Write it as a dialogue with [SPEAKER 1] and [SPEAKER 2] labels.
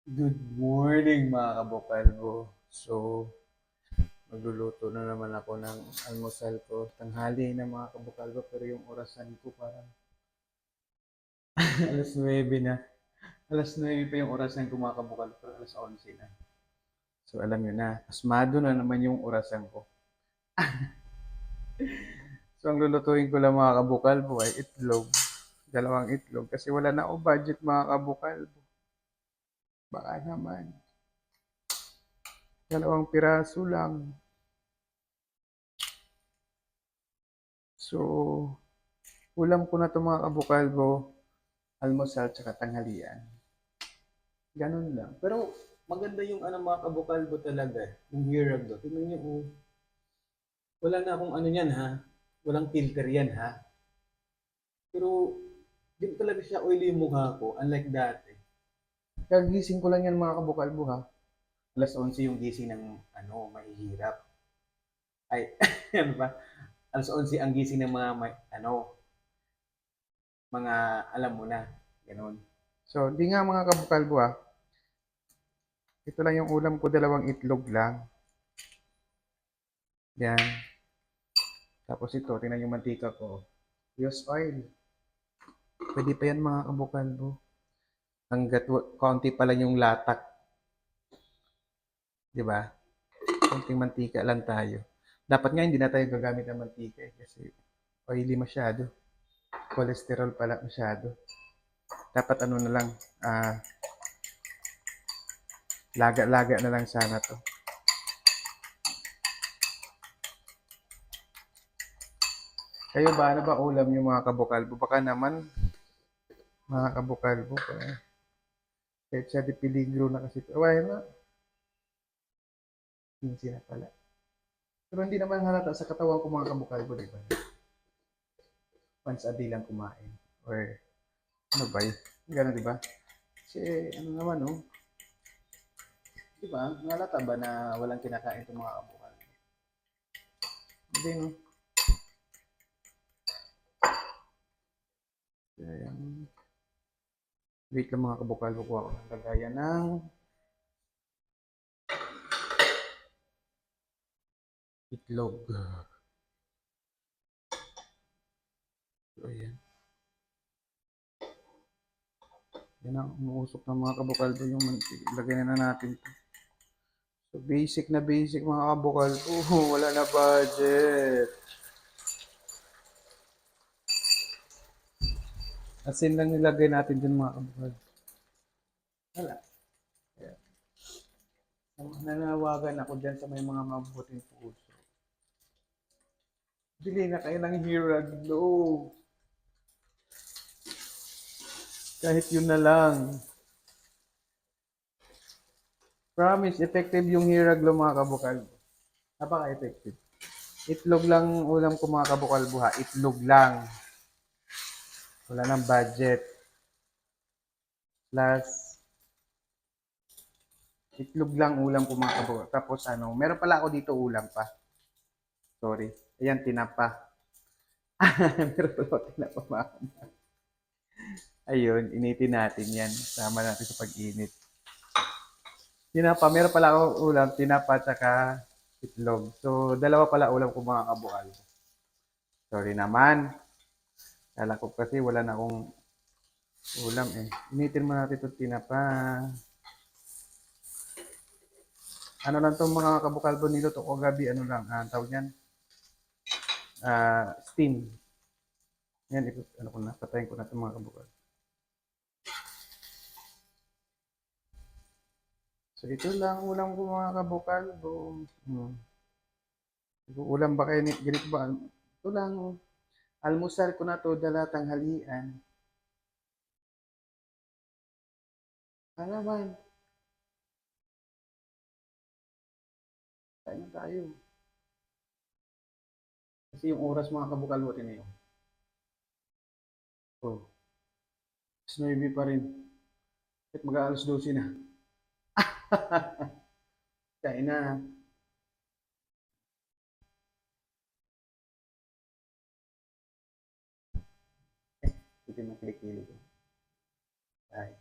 [SPEAKER 1] Good morning mga kabukalbo. So, magluluto na naman ako ng almusal ko. Tanghali na mga kabukalbo pero yung orasan ko parang alas 9 na. Alas 9 pa yung orasan ko mga kabukalbo pero alas 11 na. So, alam nyo na, pasmado na naman yung orasan ko. So, ang lulutuin ko lang mga kabukalbo ay itlog. Dalawang itlog kasi wala na akong budget mga kabukalbo. Baka naman. Dalawang piraso lang. So, ulam ko na ito mga kabukalbo. Almusal tsaka tanghalian. Ganun lang. Pero maganda yung ano mga kabukalbo talaga. Yung hirag do. Tingnan niyo oh. Wala na akong ano yan ha. Walang filter yan ha. Pero di talaga siya oily yung mukha ko. Unlike dati. Kagising ko lang yan mga kabukalbo ha. Alas 11 yung gising ng ano, mahihirap. Ay, ano ba? Alas 11 ang gising ng mga ano, mga alam mo na. Ganun. So, di nga mga kabukalbo ha. Ito lang yung ulam ko, dalawang itlog lang. Yan. Tapos ito, tingnan yung mantika ko. Use oil. Pwede pa yan mga kabukalbo. Hanggat konti pa lang yung latak. Di ba? Konting mantika lang tayo. Dapat nga hindi na tayo gagamit ng mantika kasi oily masyado. Cholesterol pala masyado. Dapat ano na lang, laga-laga na lang sana to. Kayo ba, ano ba ulam yung mga kabukalbo? Baka naman, mga kabukalbo, kahit siya di peligro na kasi ito. Wala na, hindi na pala. Pero hindi naman halata sa katawan ko mga kabukalbo, di ba? Once a day lang kumain. Or ano ba yun? Gano'n, di ba? Kasi ano naman, no? Di ba? Halata ba na walang kinakain itong mga kabukalbo? Hindi, no? Kaya, wait lang mga kabukalbo ko ako ng lagayan ng itlog. So, ayan. Yan ang umuusok ng mga kabukalbo yung lagay na natin. So, basic na basic mga kabukalbo. Wala na budget. Asin lang nilagay natin dyan mga kabukalbo. Wala. Kaya, nanawagan ako dyan sa may mga mabuting puso. Bili na kayo ng Hiraglo. Kahit yun na lang. Promise, effective yung Hiraglo mga kabukalbo. Napaka-effective. Itlog lang ulam ko mga kabukalbo ha. Itlog lang. Wala nang budget. Plus, itlog lang ulam ko mga kabukalbo. Tapos ano, meron pala ako dito ulam pa. Sorry. Ayan, tinapa. Meron pala ako tinapa mga. Ayun, initin natin yan. Sama natin sa pag-init. Tinapa, meron pala ako ulam, tinapa tsaka itlog. So, dalawa pala ulam ko mga kabukal. Sorry naman. Kala ko kasi wala na akong ulam eh. Initin mo natin itong tinapa. Ano lang itong mga kabukalbo nito to o gabi, ano lang, tawag yan, steam. Yan, ito, ano ko na, patayin ko na itong mga kabukal. So, ito lang ulam ko mga kabukalbo. Ulam ba kayo, ganito ba? Ito lang, almusal ko na to, dala tanghalian. Ano naman, kain na tayo. Kasi yung oras mga kabukalbotin na yun. Oh, mas 9 pa rin. At mag-aalas 12 na. Kain na. Ito yung kilikili ko. Bye.